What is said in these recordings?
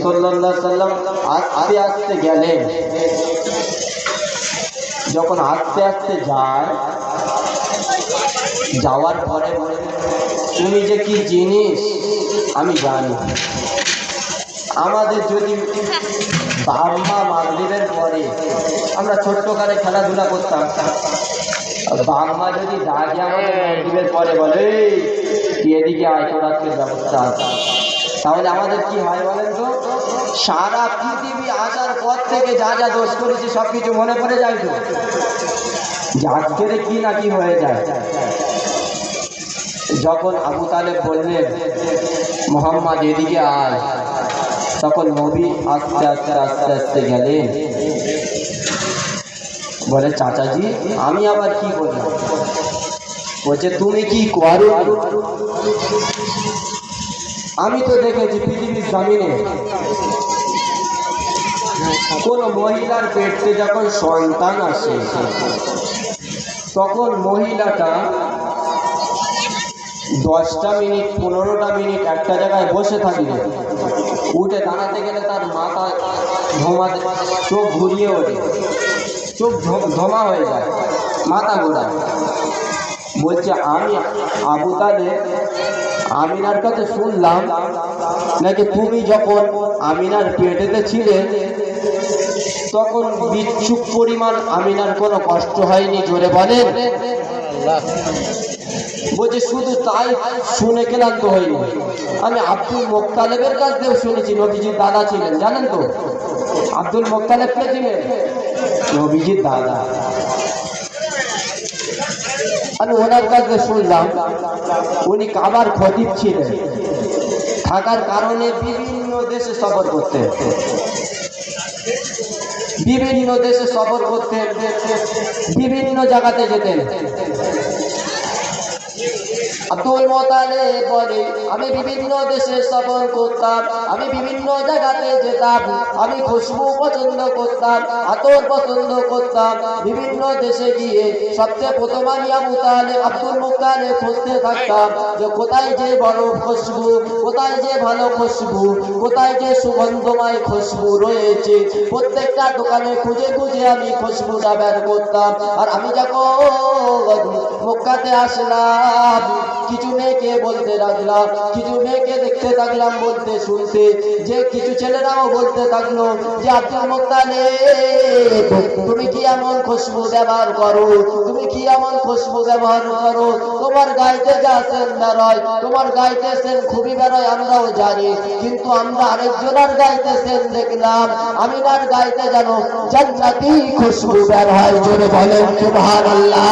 সাল্লাল্লাহু আলাইহি সাল্লাম আস্তে আস্তে গেলেন। যখন আস্তে আস্তে যায়, যাওয়ার পরে তুমি যে কি জিনিস আমি জানি। আমাদের যদি বাম্মা মাগরিবের পরে আমরা ছোট্টকালে খেলাধুলা করতাম, বাম্মা যদি ডাকে আমাদের মাগরিবের পরে বলে কি এদিকে আয়, তোর আজকের ব্যবস্থা আছে, তাহলে আমাদের কি হয় বলেন তো? সারা পৃথিবী আসার পর থেকে যা যা দোষ করেছি সব কিছু মনে পড়ে যায় তো, আজকের কি না কি হয়ে যায়। যখন আবু তালেব বললেন মোহাম্মদ এদিকে আয়, তখন নবী আস্তে আস্তে আস্তে আস্তে গেলেন। বলে চাচাজি আমি আবার কি বললাম? বলছে তুমি কি করো? আমি তো দেখেছি পৃথিবীর জমিনে কোন মহিলার পেটে যখন সন্তান আসে, তখন মহিলাটা 10টা মিনিট 15টা মিনিট একটা জায়গায় বসে থাকবে, উঠে দাঁড়াতে গেলে তার মাথা ধোমাতে, চোখ ঘুরিয়ে ওঠে, চোখ ধোমা হয়ে যায়, মাথা ঘোরায়। বলছে আমি আবু তালেব আমিনার কাছে শুনলাম নাকি তুমি যখন আমিনার পেটেতে ছিলে তখন বিচ্ছুক পরিমাণ আমিনার কোনো কষ্ট হয়নি, জোরে বলেন। বলছে শুধু তাই শুনে ক্লান্ত হয়নি, আমি আব্দুল মুত্তালিবের কাছ থেকেও শুনেছি, নবীজির দাদা ছিলেন, জানেন তো আব্দুল মুত্তালিব কে ছিলেন? নবীজির দাদা। আমি ওনার কাছে শুনলাম উনি কাবার খতিব ছিলেন, থাকার কারণে বিভিন্ন দেশে সফর করতেন, বিভিন্ন দেশে সফর করতেন, বিভিন্ন জায়গাতে যেতেন। আব্দুল মুত্তালিব বলে আমি বিভিন্ন দেশে সফর করতাম, আমি বিভিন্ন জায়গাতে যেতাম, আমি খুশবু পছন্দ করতাম, আতর পছন্দ করতাম। বিভিন্ন দেশে গিয়ে সবচেয়ে প্রথম আমি আব্দুল মুত্তালিব খুঁজতে থাকতাম যে কোথায় যে বড় খুশবু, কোথায় যে ভালো খুশবু, কোথায় যে সুগন্ধময় খুশবু রয়েছে। প্রত্যেকটা দোকানে খুঁজে খুঁজে আমি খুশবুটা বের করতাম। আর আমি যখন মক্কাতে আসলাম, কিছু মেয়েকে বলতে লাগলাম, কিছু মেয়েকে দেখতে থাকলাম বলতে শুনতে, যে কিছু ছেলেরাও বলতে থাকলো যে আব্দুল মুত্তালিব তুমি কি এমন খুশবু ব্যবহার করো, তুমি কি এমন খুশবু ব্যবহার করো, তোমার গাইতে যা সেন বেরোয়, তোমার গাইতে সেন খুবই বেরোয় আমরাও জানি, কিন্তু আমরা আরেকজনের গাইতে সেন দেখলাম, আমিনার গাইতে যেন জান্নাতি খুশবু বের হয়, জোরে বলেন সুবহানাল্লাহ।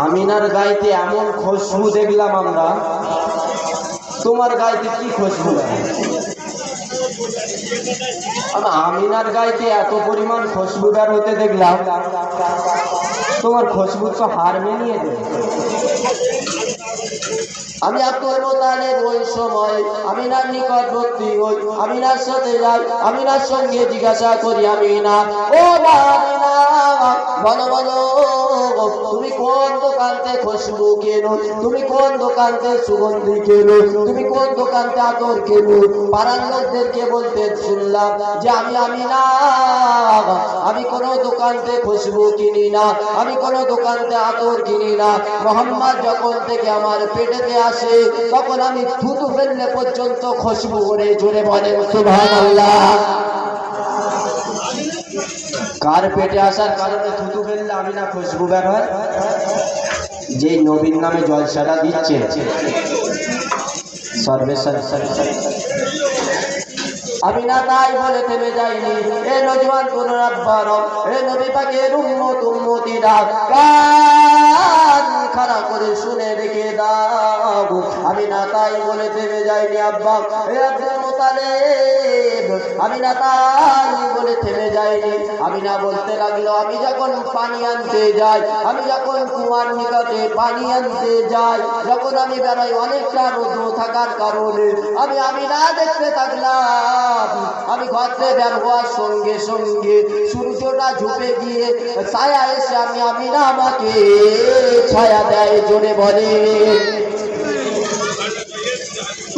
আমিনার গাইতে এমন খুশবু দেখলাম আমরা, তোমার গাইতে কি খুশবু? আমিনার গাইতে এত পরিমাণ খুশবু বের হতে দেখলাম, তোমার খুশবু তো হার মেনিয়ে দেবে। আমি আব্দুল মুত্তালিব ওই সময় আমিনার নিকটবর্তী হই, আমিনার সাথে যাই, আমিনার সঙ্গে জিজ্ঞাসা করি আমিনা ও আমিনা বলো বলো তুমি কোন দোকানতে খুশবু কেনো, তুমি কোন দোকানতে সুগন্ধি কেনো, তুমি কোন দোকানতে আতর কেনো? পাড়ার লোকদেরকে বলতে শুনলাম যে আমি আমিনা আমি কোন দোকানতে খুশবু কিনি না, আমি কোন দোকানতে আতর কিনি না। মোহাম্মদ যখন থেকে আমার পেটেতে আসে তখন আমি থুতু ফেললে পর্যন্ত খুশবু করে, জোরে বলেন সুবহানাল্লাহ। কার পেটে আসার কারণে থুতু ফেললে আমিনা খুশবু বের হয়? যেই নবীর নামে জলসাটা দিচ্ছে আমিনা তাই বলে থেমে যায়নি। এ নজওয়ান কোন রাব্বার, এ নবী পাকের উম্মত উম্মতিরা কান খাড়া করে শুনে রেখে দাও। আমিনা তাই বলে থেমে যায়নি। আব্বা এ আব্দুল মুত্তালিব, আমিনা তাই বলে থেমে যায়নি। আমিনা বলতে লাগলো আমি যখন পানি আনতে যাই, আমি যখন কুয়ার নিকটে পানি আনতে যাই, যখন আমি বেরোই অনেকটা রোদ থাকার কারণে আমি আমিনা দেখতে থাকলাম, আমি ঘর থেকে বের হওয়ার সঙ্গে সঙ্গে সূর্যটা ঝুঁকে গিয়ে ছায়া এসে আমি আমিনা আমাকে ছায়া দেয়, জোরে বলে।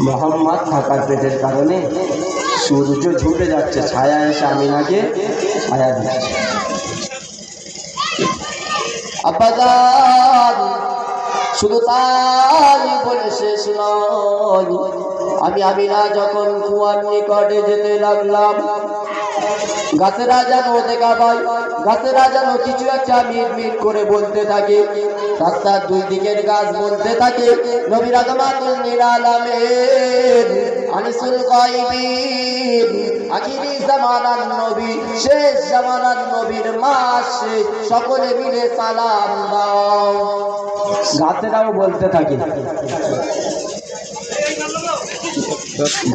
মোহাম্মদ থাকার পেটের কারণে সূর্য ঝুঁকে যাচ্ছে, ছায়া এসে আমিনাকে ছায়া দিচ্ছে। আব্বাজান শুধু তাই বলে শেষ নয়, আমি আমিনা যখন কুয়ার নিকটে যেতে লাগলাম, গাছেরা যেন দেখা পাই, গাছেরা যেন কিছু একটা মিট মিট করে বলতে থাকে। রাস্তার দুই দিকের গাছ বলতে থাকে, নবী রাহমাতুল লিল আলামিন আনিসুল গায়বিন আখিরি জামানার নবী, শেষ জামানার নবীর মাস, সকলে মিলে সালাম দাও। গাছেরাও বলতে থাকে,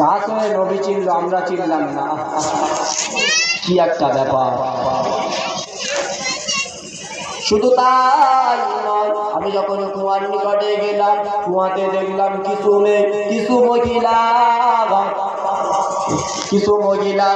গাছ হয়ে নবী চিনল, আমরা চিনলাম না, কি একটা ব্যাপার। শুধু তাই নয়, আমি যখন কুয়ার নিকটে গেলাম, কুয়াতে দেখলাম কিছু মহিলা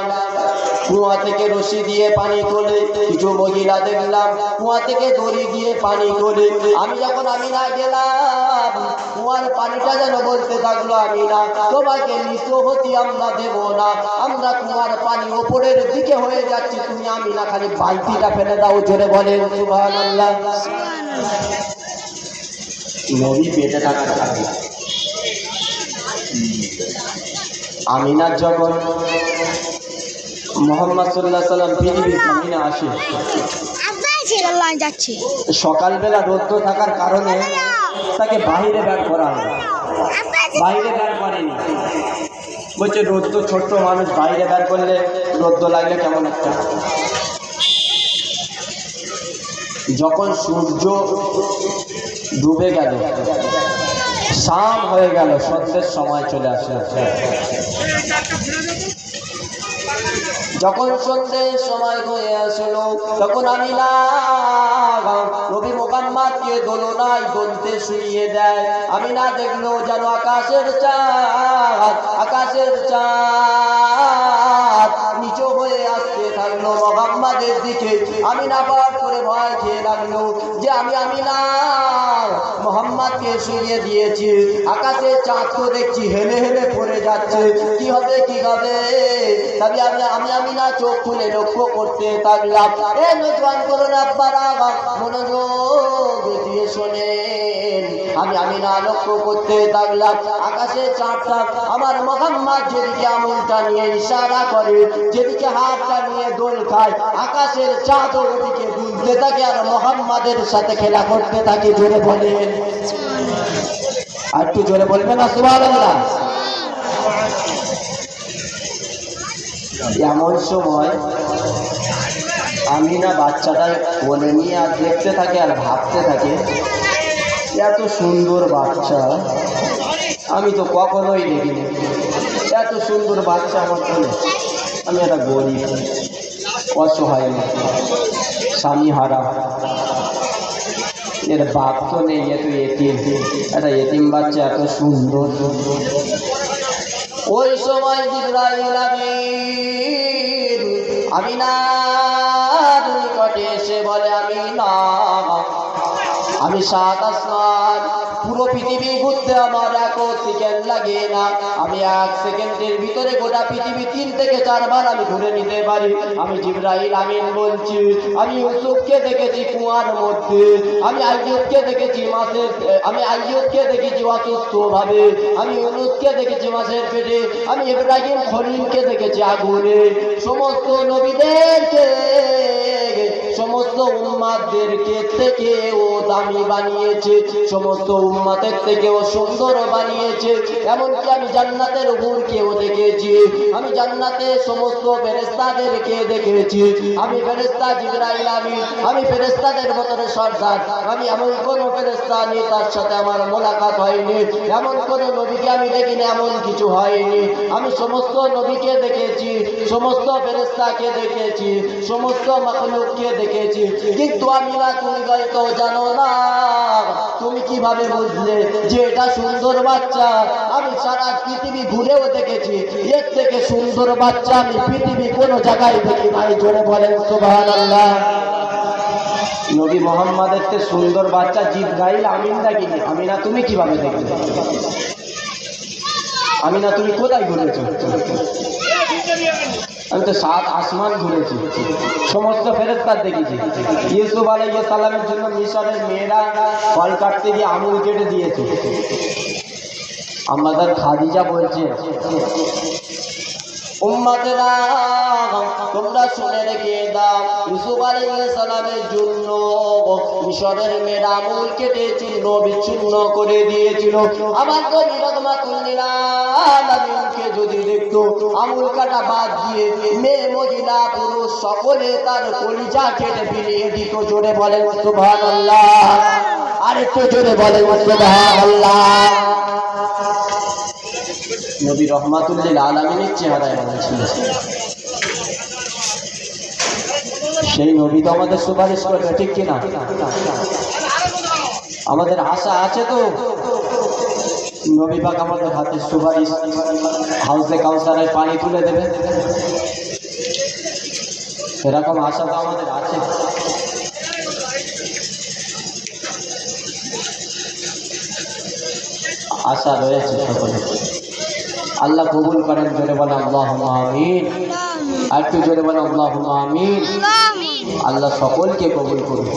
কুয়া থেকে রশি দিয়ে পানি তোলে, কিছু মহিলা দেখলাম কুয়া থেকে দড়ি দিয়ে পানি তোলে। আমি যখন আমিনা গেলাম, কুয়ার পানিটা যেন বলতে থাকলো, আমিনা তোমাকে নিচু হতে আমরা দেব না, আমরা কুয়ার পানি ওপরের দিকে হয়ে যাচ্ছি, তুমি আমিনা খালি বালতিটা ফেলে দাও। জোরে বলেন সুবহানাল্লাহ। নবী পেটে থাকার থাকে। আমিনার যখন মোহাম্মদ সাল্লাল্লাহু আলাইহি সাল্লাম পৃথিবীর জমিনে আসে, সকালবেলা রৌদ্র থাকার কারণে তাকে বাইরে বের করা হয়, বাইরে বের করেনি, বলছে রৌদ্র, ছোট্ট মানুষ বাইরে বের করলে রৌদ্র লাগলে কেমন একটা। যখন সূর্য ডুবে গেল, শাম হয়ে গেল, সন্ধ্যের সময় চলে আসে, যখন সন্ধ্যের সময় হয়ে আসলো, তখন আমিনা নবী মুহাম্মদকে দোলনায় দোলতে শুইয়ে দেয়। আমিনা দেখলো যেন আকাশের চাঁদ নিচু হয়ে আসতে থাকলো মুহাম্মাদের দিকে। আমিনা পার করে ভয় খেয়ে লাগলো যে আমি আমিনা মুহাম্মদকে শুইয়ে দিয়েছি, আকাশের চাঁদ তো দেখছি হেলে হেলে পড়ে যাচ্ছে, কি হবে তবে আমি আমিনা চোখ খুলে লক্ষ্য করতে থাকলাম। নজওয়ান করুন আব্বারা, মনোযোগ দিয়ে শোনেন, আমি আমিনা লক্ষ্য করতে থাকলাম আকাশের চাঁদটা আমার মুহাম্মদ যেদিকে আঙুলটা নিয়ে ইশারা করে, যেদিকে হাতটা নিয়ে দোল খায়, আকাশের চাঁদ ওদিকে দুলতে থাকে আর মুহাম্মাদের সাথে খেলা করতে থাকে। জোরে বলেন, আর একটু জোরে বলবেন না সুবহানাল্লাহ। এমন সময় আমিনা বাচ্চাটা বলে নিয়ে আর দেখতে থাকে আর ভাবতে থাকে, এত সুন্দর বাচ্চা আমি তো কখনোই দেখিনি, এত সুন্দর বাচ্চা আমার জন্য। আমি একটা গরিব, অসহায়, স্বামী হারা, এর বাপ তো নেই, এত এতিম, একটা এতিম বাচ্চা এত সুন্দর। ওই সময় জিবরাইল আমিন আমিনার নিকটে এসে বলে, আমিনা আমি 7 আসমান পুরো পৃথিবী ঘুরতে আমার 1 সেকেন্ড লাগে না, আমি 1 সেকেন্ডের ভিতরে গোটা পৃথিবী 3 থেকে 4 বার আমি ঘুরে নিতে পারি। আমি জিবরাইল আমিন বলছি, আমি ইউসুফকে দেখেছি কুয়ার মধ্যে, আমি আইয়ুবকে দেখেছি অসুস্থ ভাবে, আমি ইউনুসকে দেখেছি মাছের পেটে, আমি ইব্রাহিম খলিলকে দেখেছি আগুনে। সমস্ত নবীদেরকে, সমস্ত উম্মাতদেরকে থেকে ও দামি বানিয়েছে, সমস্ত উম্মাতের থেকেও সুন্দর বানিয়েছে। এমনকি আমি জান্নাতের হুরকেও দেখেছি, আমি জান্নাতে সমস্ত ফেরেশতাদেরকে দেখেছি। আমি ফেরেশতা জিবরাইল আমি ফেরেশতাদের ভিতরে সর্দার, আমি এমন কোনো ফেরেশতা নেই তার সাথে আমার মোলাকাত হয়নি, এমন কোনো নবীকে আমি দেখিনি, এমন কিছু হয়নি। আমি সমস্ত নবীকে দেখেছি, সমস্ত ফেরেশতাকে দেখেছি, সমস্ত মাখলুককে দেখেছি, কিন্তু আমি না, তুমি হয়তো জানো না। তুমি কিভাবে বুঝলে যে এটা সুন্দর বাচ্চা? আমি সারা পৃথিবী ঘুরেও দেখেছি, এর থেকে সুন্দর বাচ্চা আমি পৃথিবী কোনো জায়গায় দেখি নাই। জোরে বলেন সুবহানাল্লাহ। নবী মুহাম্মাদের থেকে সুন্দর বাচ্চা জিবরাইল আমিন দেখিনি, আমিনা তুমি কিভাবে দেখলে? আমি না, তুমি কোথায় ঘুরেছো? আমি তো 7 আসমান ঘুরেছি, সমস্ত ফেরেশতা দেখেছি। ইউসুফ আলাইহিস সালামের জন্য মিশরের মেয়েরা ফল কাটতে গিয়ে আঙুল কেটে দিয়েছে। আমাদের খাদিজা বলছে, উম্মতেরা তোমরা শুনে রেখে দাও, ইউসুফ আলাইহিস সালামের জন্য মিশরের মেয়েরা আঙুল কেটে চূর্ণ বিচ্ছিন্ন করে দিয়েছিল। আমার নবী রাহমাতুল লিল আলামিনকে যদি দেখতো আঙুল কাটা বাদ দিয়ে মেয়ে মহিলা পুরুষ সকলে তার কলিজা কেটে ফিরিয়ে দিত। জোরে বলেন সুবহানাল্লাহ, আর একটু জোরে বলেন সুবহানাল্লাহ। নবী রহমাতুল লিল আলামিনের চেহারায় এমন ছিল। সেই নবী তো আমাদের সুপারিশ করবে, ঠিক কিনা? আমাদের আশা আছে তো নবী পাক আমাদের হাতে সুপারিশ, হাউজে কাউসারের পানি তুলে দেবে, এরকম আশা তো আমাদের আছে। আশা রয়েছে সকলে। আল্লাহ কবুল করেন। জোরে বলেন আল্লাহুম্মা আমিন। আর একটু জোরে বলেন আল্লাহুম্মা আমিন। আল্লাহ সকলকে কবুল করুন।